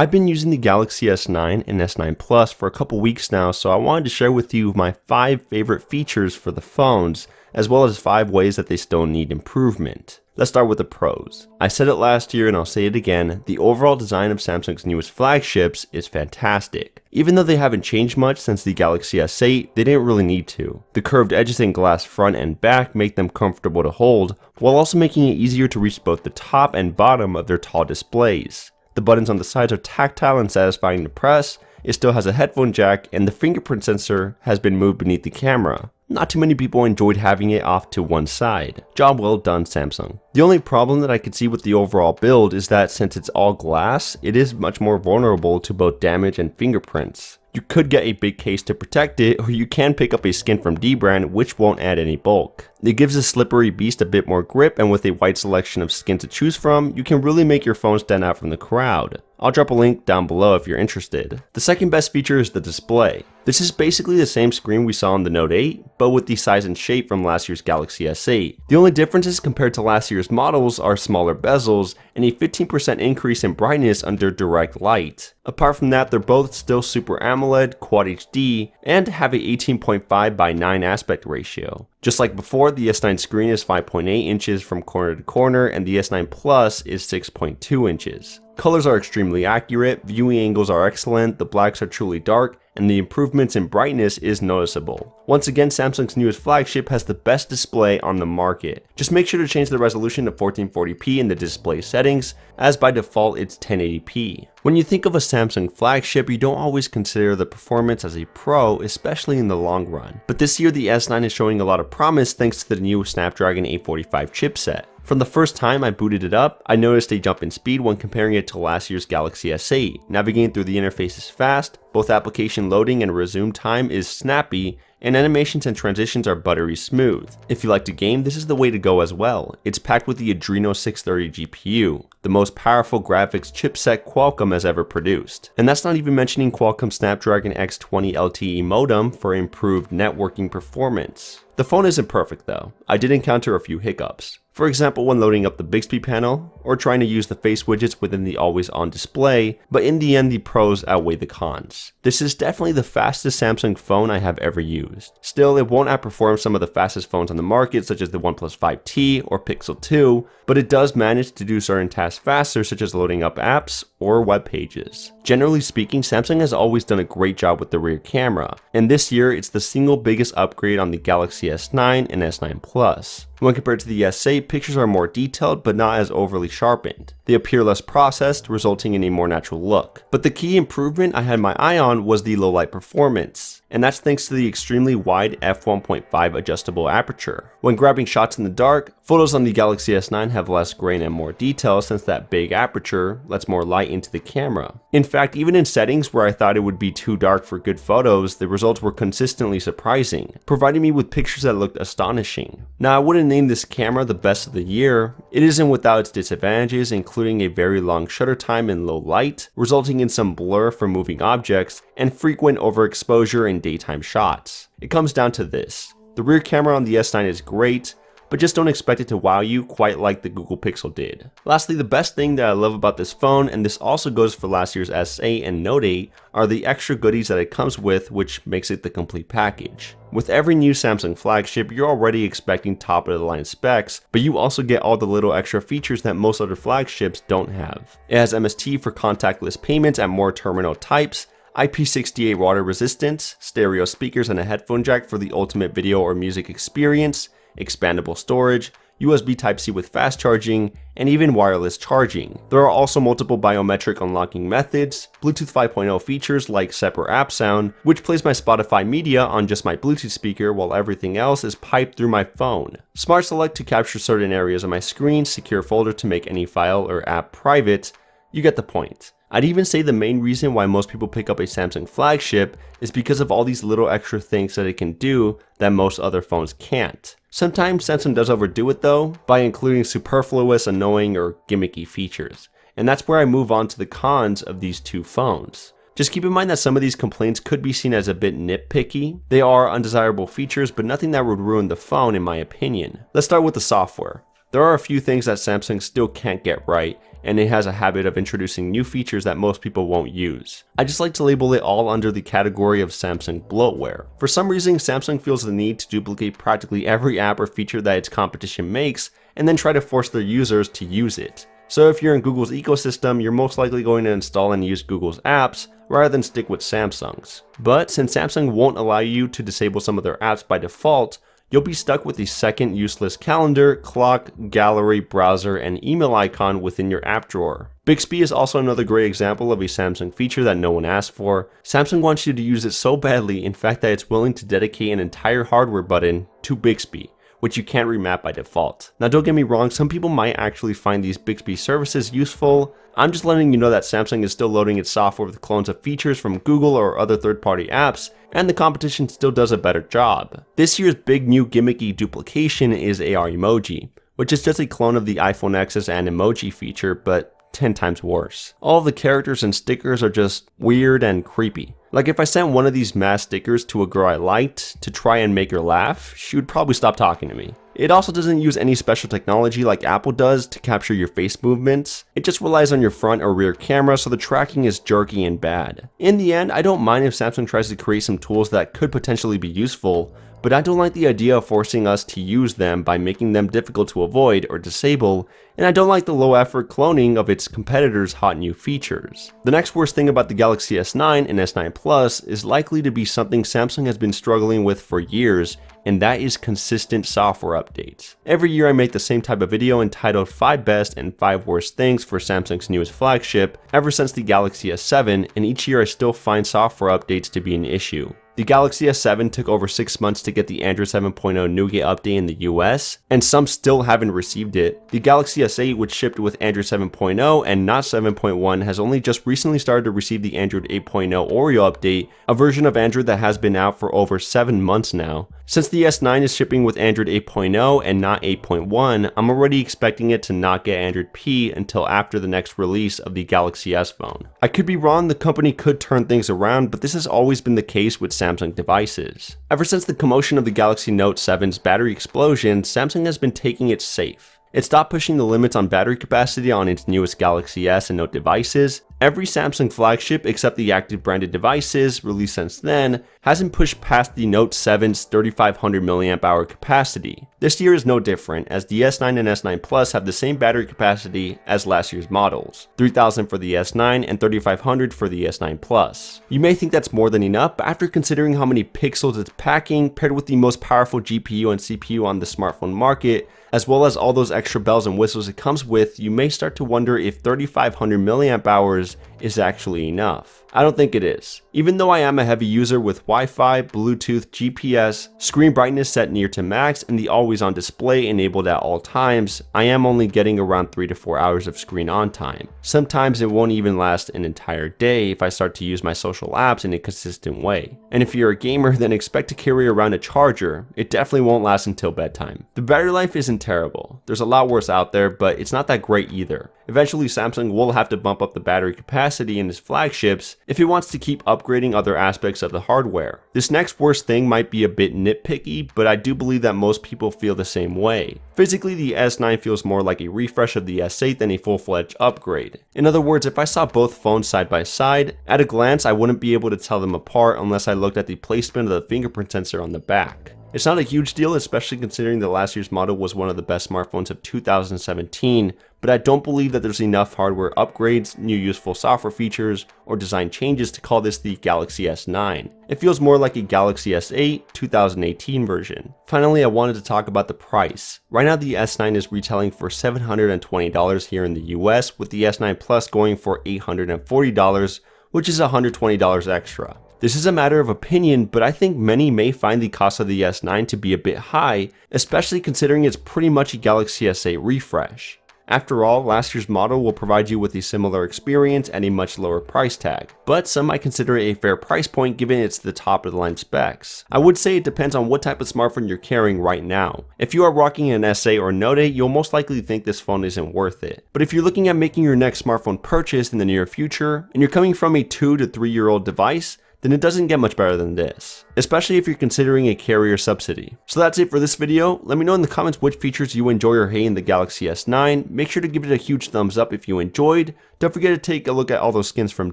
I've been using the Galaxy S9 and S9 Plus for a couple weeks now, so I wanted to share with you my 5 favorite features for the phones, as well as 5 ways that they still need improvement. Let's start with the pros. I said it last year and I'll say it again, the overall design of Samsung's newest flagships is fantastic. Even though they haven't changed much since the Galaxy S8, they didn't really need to. The curved edges and glass front and back make them comfortable to hold, while also making it easier to reach both the top and bottom of their tall displays. The buttons on the sides are tactile and satisfying to press, it still has a headphone jack, and the fingerprint sensor has been moved beneath the camera. Not too many people enjoyed having it off to one side. Job well done, Samsung. The only problem that I could see with the overall build is that since it's all glass, it is much more vulnerable to both damage and fingerprints. You could get a big case to protect it, or you can pick up a skin from Dbrand, which won't add any bulk. It gives the slippery beast a bit more grip, and with a wide selection of skins to choose from, you can really make your phone stand out from the crowd. I'll drop a link down below if you're interested. The second best feature is the display. This is basically the same screen we saw on the Note 8, but with the size and shape from last year's Galaxy S8. The only differences compared to last year's models are smaller bezels and a 15% increase in brightness under direct light. Apart from that, they're both still Super AMOLED, Quad HD, and have a 18.5 by 9 aspect ratio. Just like before, the S9 screen is 5.8 inches from corner to corner, and the S9 Plus is 6.2 inches. Colors are extremely accurate, viewing angles are excellent, the blacks are truly dark, and the improvements in brightness is noticeable. Once again, Samsung's newest flagship has the best display on the market. Just make sure to change the resolution to 1440p in the display settings, as by default it's 1080p. When you think of a Samsung flagship, you don't always consider the performance as a pro, especially in the long run. But this year the S9 is showing a lot of promise thanks to the new Snapdragon 845 chipset. From the first time I booted it up, I noticed a jump in speed when comparing it to last year's Galaxy S8. Navigating through the interface is fast, both application loading and resume time is snappy, and animations and transitions are buttery smooth. If you like to game, this is the way to go as well. It's packed with the Adreno 630 GPU, the most powerful graphics chipset Qualcomm has ever produced. And that's not even mentioning Qualcomm Snapdragon X20 LTE modem for improved networking performance. The phone isn't perfect though. I did encounter a few hiccups. For example, when loading up the Bixby panel, or trying to use the face widgets within the always on display, but in the end the pros outweigh the cons. This is definitely the fastest Samsung phone I have ever used. Still, it won't outperform some of the fastest phones on the market such as the OnePlus 5T or Pixel 2, but it does manage to do certain tasks faster such as loading up apps or web pages. Generally speaking, Samsung has always done a great job with the rear camera, and this year it's the single biggest upgrade on the Galaxy S9 and S9 Plus. When compared to the S8, pictures are more detailed but not as overly sharpened. They appear less processed, resulting in a more natural look. But the key improvement I had my eye on was the low light performance, and that's thanks to the extremely wide f1.5 adjustable aperture. When grabbing shots in the dark, photos on the Galaxy S9 have less grain and more detail since that big aperture lets more light into the camera. In fact, even in settings where I thought it would be too dark for good photos, the results were consistently surprising, providing me with pictures that looked astonishing. Now, I wouldn't name this camera the best of the year. It isn't without its disadvantages, including a very long shutter time in low light, resulting in some blur from moving objects, and frequent overexposure in daytime shots. It comes down to this. The rear camera on the S9 is great, but just don't expect it to wow you quite like the Google Pixel did. Lastly, the best thing that I love about this phone, and this also goes for last year's S8 and Note 8, are the extra goodies that it comes with, which makes it the complete package. With every new Samsung flagship, you're already expecting top of the line specs, but you also get all the little extra features that most other flagships don't have. It has MST for contactless payments at more terminal types, IP68 water resistance, stereo speakers and a headphone jack for the ultimate video or music experience, expandable storage, USB Type-C with fast charging, and even wireless charging. There are also multiple biometric unlocking methods, Bluetooth 5.0 features like separate app sound, which plays my Spotify media on just my Bluetooth speaker while everything else is piped through my phone. Smart Select to capture certain areas of my screen, secure folder to make any file or app private. You get the point. I'd even say the main reason why most people pick up a Samsung flagship is because of all these little extra things that it can do that most other phones can't. Sometimes Samsung does overdo it though, by including superfluous, annoying, or gimmicky features. And that's where I move on to the cons of these two phones. Just keep in mind that some of these complaints could be seen as a bit nitpicky. They are undesirable features, but nothing that would ruin the phone in my opinion. Let's start with the software. There are a few things that Samsung still can't get right, and it has a habit of introducing new features that most people won't use. I just like to label it all under the category of Samsung bloatware. For some reason, Samsung feels the need to duplicate practically every app or feature that its competition makes, and then try to force their users to use it. So if you're in Google's ecosystem, you're most likely going to install and use Google's apps, rather than stick with Samsung's. But since Samsung won't allow you to disable some of their apps by default, you'll be stuck with the second useless calendar, clock, gallery, browser, and email icon within your app drawer. Bixby is also another great example of a Samsung feature that no one asked for. Samsung wants you to use it so badly, in fact, that it's willing to dedicate an entire hardware button to Bixby, which you can't remap by default. Now don't get me wrong, some people might actually find these Bixby services useful. I'm just letting you know that Samsung is still loading its software with clones of features from Google or other third-party apps, and the competition still does a better job. This year's big new gimmicky duplication is AR emoji, which is just a clone of the iPhone X's Animoji feature, but 10 times worse. All of the characters and stickers are just weird and creepy. Like if I sent one of these mask stickers to a girl I liked to try and make her laugh, she would probably stop talking to me. It also doesn't use any special technology like Apple does to capture your face movements. It just relies on your front or rear camera, so the tracking is jerky and bad. In the end, I don't mind if Samsung tries to create some tools that could potentially be useful, but I don't like the idea of forcing us to use them by making them difficult to avoid or disable, and I don't like the low effort cloning of its competitors' hot new features. The next worst thing about the Galaxy S9 and S9 Plus is likely to be something Samsung has been struggling with for years, and that is consistent software updates. Every year I make the same type of video entitled 5 best and 5 worst things for Samsung's newest flagship ever since the Galaxy S7, and each year I still find software updates to be an issue. The Galaxy S7 took over 6 months to get the Android 7.0 Nougat update in the US, and some still haven't received it. The Galaxy S8, which shipped with Android 7.0 and not 7.1, has only just recently started to receive the Android 8.0 Oreo update, a version of Android that has been out for over 7 months now. Since the S9 is shipping with Android 8.0 and not 8.1, I'm already expecting it to not get Android P until after the next release of the Galaxy S phone. I could be wrong, the company could turn things around, but this has always been the case with Samsung devices. Ever since the commotion of the Galaxy Note 7's battery explosion, Samsung has been taking it safe. It stopped pushing the limits on battery capacity on its newest Galaxy S and Note devices. Every Samsung flagship except the active branded devices released since then hasn't pushed past the Note 7's 3500 mAh capacity. This year is no different, as the S9 and S9 Plus have the same battery capacity as last year's models, 3000 for the S9 and 3500 for the S9 Plus. You may think that's more than enough, but after considering how many pixels it's packing, paired with the most powerful GPU and CPU on the smartphone market, as well as all those extra bells and whistles it comes with, you may start to wonder if 3500 mAh is actually enough. I don't think it is. Even though I am a heavy user with Wi-Fi, Bluetooth, GPS, screen brightness set near to max, and the always-on display enabled at all times, I am only getting around 3 to 4 hours of screen on time. Sometimes it won't even last an entire day if I start to use my social apps in a consistent way. And if you're a gamer, then expect to carry around a charger. It definitely won't last until bedtime. The battery life isn't terrible. There's a lot worse out there, but it's not that great either. Eventually, Samsung will have to bump up the battery capacity in its flagships if it wants to keep upgrading other aspects of the hardware. This next worst thing might be a bit nitpicky, but I do believe that most people feel the same way. Physically, the S9 feels more like a refresh of the S8 than a full-fledged upgrade. In other words, if I saw both phones side by side, at a glance I wouldn't be able to tell them apart unless I looked at the placement of the fingerprint sensor on the back. It's not a huge deal, especially considering that last year's model was one of the best smartphones of 2017, but I don't believe that there's enough hardware upgrades, new useful software features, or design changes to call this the Galaxy S9. It feels more like a Galaxy S8 2018 version. Finally, I wanted to talk about the price. Right now the S9 is retailing for $720 here in the US, with the S9 Plus going for $840, which is $120 extra. This is a matter of opinion, but I think many may find the cost of the S9 to be a bit high, especially considering it's pretty much a Galaxy S8 refresh. After all, last year's model will provide you with a similar experience at a much lower price tag, but some might consider it a fair price point given it's the top of the line specs. I would say it depends on what type of smartphone you're carrying right now. If you are rocking an S8 or Note 8, you'll most likely think this phone isn't worth it. But if you're looking at making your next smartphone purchase in the near future, and you're coming from a 2 to 3 year old device, then it doesn't get much better than this, especially if you're considering a carrier subsidy. So that's it for this video. Let me know in the comments which features you enjoy or hate in the Galaxy S9. Make sure to give it a huge thumbs up if you enjoyed. Don't forget to take a look at all those skins from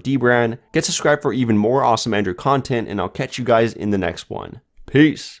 Dbrand. Get subscribed for even more awesome Android content, and I'll catch you guys in the next one. Peace!